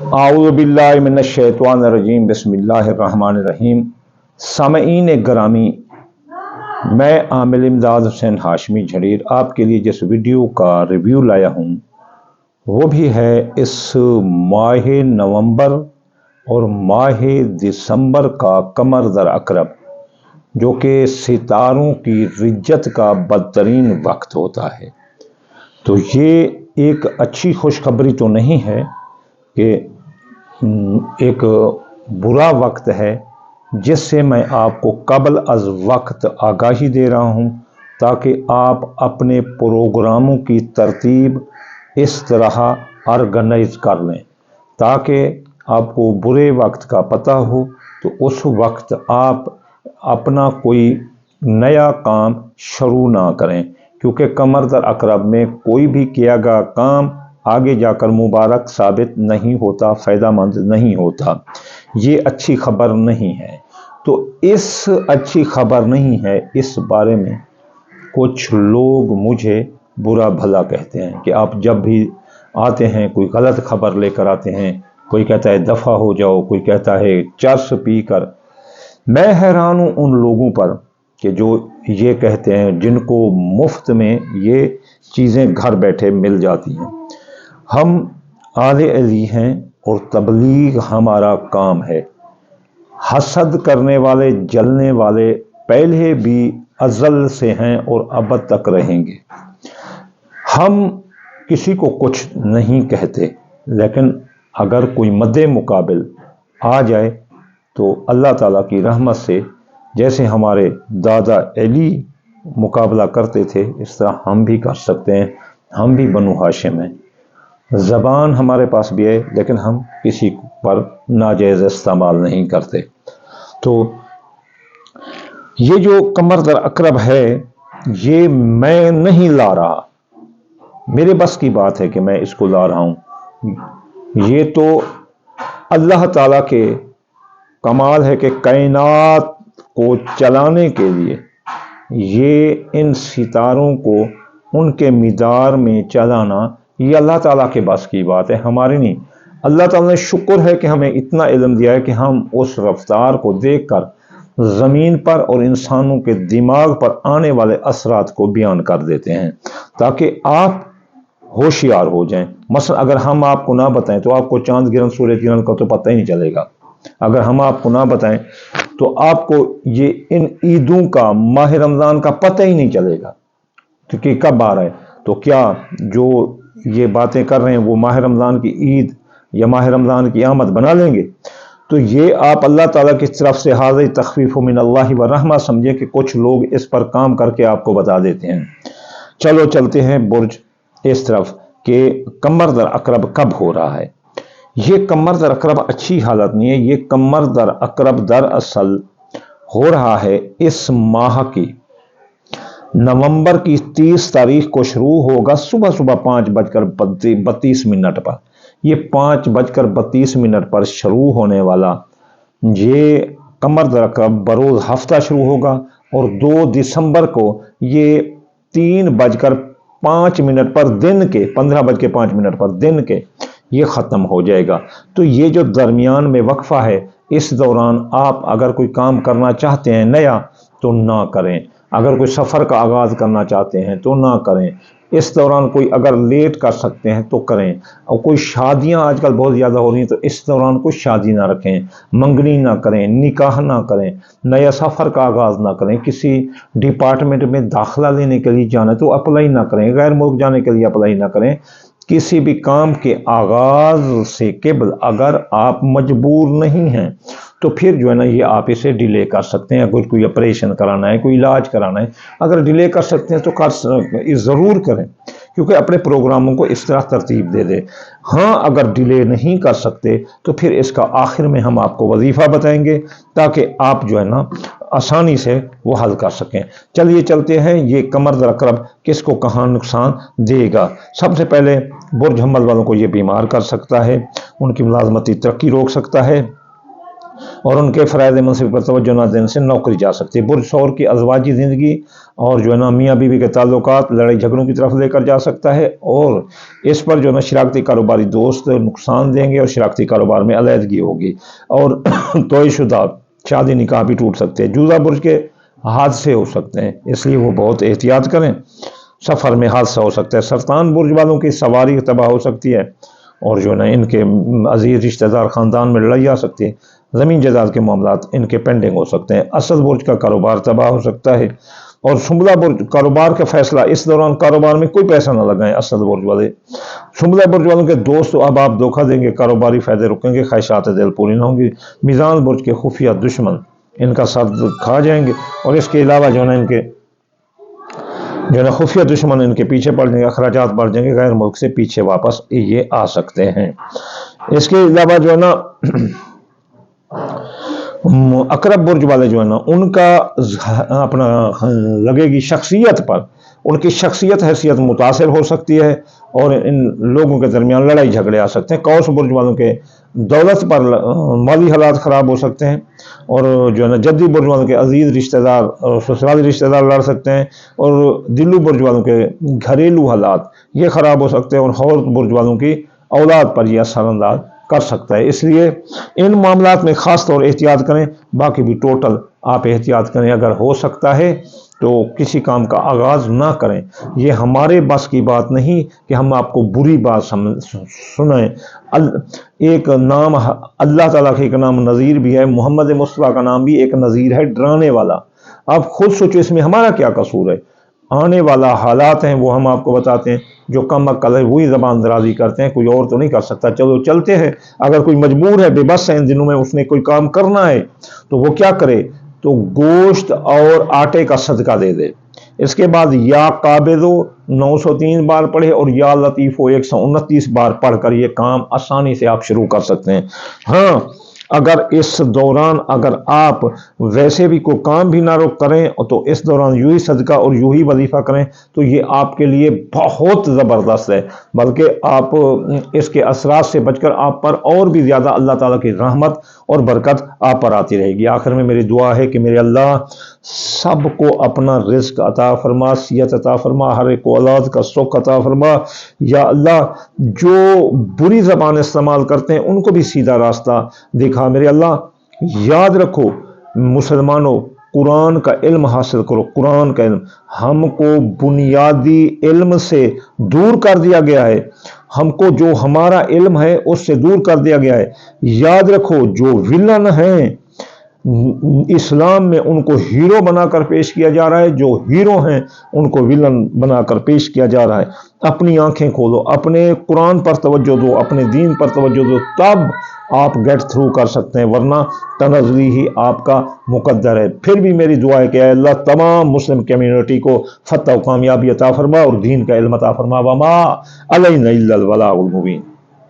आऊज़ु बिल्लाहि मिनश्शैतानिर्रजीम बिस्मिल्लाहिर्रहमानिर्रहीम। सामईन गिरामी, मैं आमिल इमदाद हुसैन हाशमी झड़ीर आपके लिए जिस वीडियो का रिव्यू लाया हूँ वो भी है इस माह नवंबर और माह दिसंबर का कमर दर अकरब, जो कि सितारों की रिज्जत का बदतरीन वक्त होता है। तो ये एक अच्छी खुशखबरी तो नहीं है कि एक बुरा वक्त है, जिससे मैं आपको कबल अज़ वक्त आगाही दे रहा हूँ ताकि आप अपने प्रोग्रामों की तरतीब इस तरह ऑर्गेनाइज कर लें ताकि आपको बुरे वक्त का पता हो, तो उस वक्त आप अपना कोई नया काम शुरू ना करें, क्योंकि कमर दर अकरब में कोई भी किया गया काम आगे जाकर मुबारक साबित नहीं होता, फ़ायदामंद नहीं होता। ये अच्छी खबर नहीं है। तो इस अच्छी खबर नहीं है, इस बारे में कुछ लोग मुझे बुरा भला कहते हैं कि आप जब भी आते हैं कोई गलत खबर लेकर आते हैं। कोई कहता है दफ़ा हो जाओ, कोई कहता है चर्स पी कर। मैं हैरान हूँ उन लोगों पर कि जो ये कहते हैं, जिनको मुफ्त में ये चीज़ें घर बैठे मिल जाती हैं। हम आले अली हैं और तबलीग हमारा काम है। हसद करने वाले, जलने वाले पहले भी अज़ल से हैं और अब तक रहेंगे। हम किसी को कुछ नहीं कहते, लेकिन अगर कोई मद्दे मुकाबिल आ जाए तो अल्लाह ताला की रहमत से, जैसे हमारे दादा अली मुकाबला करते थे, इस तरह हम भी कर सकते हैं। हम भी बनु हाशिम हैं। ज़बान हमारे पास भी है, लेकिन हम किसी पर नाजायज़ इस्तेमाल नहीं करते। तो ये जो कमर दर अकरब है, ये मैं नहीं ला रहा, मेरे बस की बात है कि मैं इसको ला रहा हूँ। ये तो अल्लाह ताला के कमाल है कि कायनात को चलाने के लिए ये इन सितारों को उनके मिदार में चलाना, ये अल्लाह ताला के बस की बात है, हमारी नहीं। अल्लाह ताला ने शुक्र है कि हमें इतना इल्म दिया है कि हम उस रफ्तार को देखकर ज़मीन पर और इंसानों के दिमाग पर आने वाले असरात को बयान कर देते हैं ताकि आप होशियार हो जाएं। मसलन अगर हम आपको ना बताएं तो आपको चांद गिरन सूरज गिरन का तो पता ही नहीं चलेगा। अगर हम आपको ना बताएं तो आपको ये इन ईदों का, माह रमज़ान का पता ही नहीं चलेगा क्योंकि कब आ रहा है। तो क्या जो ये बातें कर रहे हैं वो माह रमज़ान की ईद या माह रमज़ान की आमद बना लेंगे? तो ये आप अल्लाह ताला की तरफ से हाज़िर तख़फ़ीफ़ मिन अल्लाह व रहमा समझे कि कुछ लोग इस पर काम करके आपको बता देते हैं। चलो चलते हैं बुर्ज इस तरफ कि कमर दर अकरब कब हो रहा है। ये कमर दर अकरब अच्छी हालत नहीं है। ये कमर दर अकरब दरअसल हो रहा है इस माह की नवंबर की 30 तारीख को शुरू होगा। सुबह सुबह 5:32 पर, ये 5:32 पर शुरू होने वाला ये कमर दर अकरब बरोज़ हफ्ता शुरू होगा और 2 दिसंबर को ये 3:05 पर दिन के 15:05 पर दिन के ये ख़त्म हो जाएगा। तो ये जो दरमियान में वक्फा है, इस दौरान आप अगर कोई काम करना चाहते हैं नया तो ना करें। अगर कोई सफ़र का आगाज़ करना चाहते हैं तो ना करें। इस दौरान कोई अगर लेट कर सकते हैं तो करें। और कोई शादियां आजकल बहुत ज़्यादा हो रही हैं तो इस दौरान कोई शादी ना रखें, मंगनी ना करें, निकाह ना करें, नया सफ़र का आगाज़ ना करें। किसी डिपार्टमेंट में दाखिला लेने के लिए जाना तो अप्लाई ना करें, गैर मुल्क जाने के लिए अप्लाई ना करें। किसी भी काम के आगाज़ से केवल अगर आप मजबूर नहीं हैं तो फिर जो है ना, ये आप इसे डिले कर सकते हैं। कोई ऑपरेशन कराना है, कोई इलाज कराना है, अगर डिले कर सकते हैं तो ज़रूर करें, क्योंकि अपने प्रोग्रामों को इस तरह तरतीब दे दें। हाँ, अगर डिले नहीं कर सकते तो फिर इसका आखिर में हम आपको वजीफ़ा बताएंगे ताकि आप जो है ना आसानी से वो हल कर सकें। चलिए चलते हैं, ये कमर दर अकरब किसको कहाँ नुकसान देगा। सबसे पहले बुर्ज हम्मल वालों को ये बीमार कर सकता है, उनकी मुलाजमती तरक्की रोक सकता है, और उनके फ़राइज़ मनसिब पर तवज्जो न देने से नौकरी जा सकती है। बुर्ज सौर की अज़वाजी ज़िंदगी और जो है ना मियाँ बीवी के ताल्लुकात लड़ाई झगड़ों की तरफ लेकर जा सकता है, और इस पर जो है ना शराकती कारोबारी दोस्त नुकसान देंगे और शराकती कारोबार में अलहदगी होगी, और तोयशुदा शादी निकाह भी टूट सकते हैं। जूजा बुर्ज के हादसे हो सकते हैं, इसलिए वो बहुत एहतियात करें, सफ़र में हादसा हो सकता है। सरतान बुर्ज वालों की सवारी तबाह हो सकती है, और जो है ना इनके अजीज रिश्तेदार ख़ानदान में लड़ाई आ सकती है। ज़मीन जायदाद के मामलात इनके पेंडिंग हो सकते हैं। असद बुर्ज का कारोबार तबाह हो सकता है। और शुमला बुर्ज कारोबार का फैसला, इस दौरान कारोबार में कोई पैसा ना लगाएं असद बुर्ज वाले। शुमला बुर्ज वालों के दोस्त अब आप धोखा देंगे, कारोबारी फ़ायदे रुकेंगे, ख्वाहिशात दिल पूरी ना होंगी। मीज़ान बुर्ज के खुफिया दुश्मन इनका सर खा जाएंगे, और इसके अलावा जो है ना इनके जो है ना खुफिया दुश्मन इनके पीछे पड़ जाएंगे, अखराजात बढ़ जाएंगे, गैर मुल्क से पीछे वापस ये आ सकते हैं। इसके अलावा जो है ना अकरब बुर्ज वाले जो है ना उनका अपना लगेगी शख्सियत पर, उनकी शख्सियत हैसियत मुतासिर हो सकती है, और इन लोगों के दरमियान लड़ाई झगड़े आ सकते हैं। कौस बुर्ज वालों के दौलत पर माली हालात ख़राब हो सकते हैं, और जो है ना जद्दी बुर्ज वालों के अजीज़ रिश्तेदार और ससुराली रिश्तेदार लड़ सकते हैं, और दिल्लू बुर्ज वालों के घरेलू हालात ये ख़राब हो सकते हैं, और हौर बुर्ज वालों की औलाद पर यह असरअंदाज कर सकता है। इसलिए इन मामलात में ख़ास तौर एहतियात करें, बाकी भी टोटल आप एहतियात करें। अगर हो सकता है तो किसी काम का आगाज़ ना करें। ये हमारे बस की बात नहीं कि हम आपको बुरी बात सुनाएं। एक नाम अल्लाह ताला का एक नाम नज़ीर भी है, मोहम्मद मुस्तफ़ा का नाम भी एक नज़ीर है, डराने वाला। आप खुद सोचो इसमें हमारा क्या कसूर है। आने वाला हालात हैं वो हम आपको बताते हैं, जो कम अक्ल है वही ज़बान दराजी करते हैं, कोई और तो नहीं कर सकता। चलो चलते हैं। अगर कोई मजबूर है, बेबस है, इन दिनों में उसने कोई काम करना है तो वो क्या करे, तो गोश्त और आटे का सदका दे दे। इसके बाद या काबिदो 903 बार पढ़े, और या लतीफ़ो 129 बार पढ़कर ये काम आसानी से आप शुरू कर सकते हैं। हाँ, अगर इस दौरान अगर आप वैसे भी कोई काम भी ना रोक करें तो इस दौरान यूं ही सदका और यूं ही वजीफ़ा करें तो ये आपके लिए बहुत ज़बरदस्त है। बल्कि आप इसके असरात से बचकर आप पर और भी ज़्यादा अल्लाह ताला की रहमत और बरकत आप पर आती रहेगी। आखिर में मेरी दुआ है कि मेरे अल्लाह सबको अपना रिज़्क़ अता फरमा, सियत अता फरमा, हर एक औलाद का सुख अता फरमा। या अल्लाह, जो बुरी ज़बान इस्तेमाल करते हैं उनको भी सीधा रास्ता दिखा। मेरे अल्लाह, याद रखो मुसलमानों, कुरान का इल्म हासिल करो। कुरान का इल्म, हमको बुनियादी इल्म से दूर कर दिया गया है, हमको जो हमारा इल्म है उससे दूर कर दिया गया है। याद रखो, जो विलन हैं इस्लाम में उनको हीरो बनाकर पेश किया जा रहा है, जो हीरो हैं उनको विलन बनाकर पेश किया जा रहा है। अपनी आंखें खोलो, अपने कुरान पर तवज्जो दो, अपने दीन पर तवज्जो दो, तब आप गेट थ्रू कर सकते हैं, वरना तनज़्ज़ुली ही आपका मुकद्दर है। फिर भी मेरी दुआ है कि अल्लाह तमाम मुस्लिम कम्युनिटी को फतह व कामयाबी अता फरमा और दीन का इल्म अता फरमा। वमा अलैना इल्लल बलागुल मुबीन।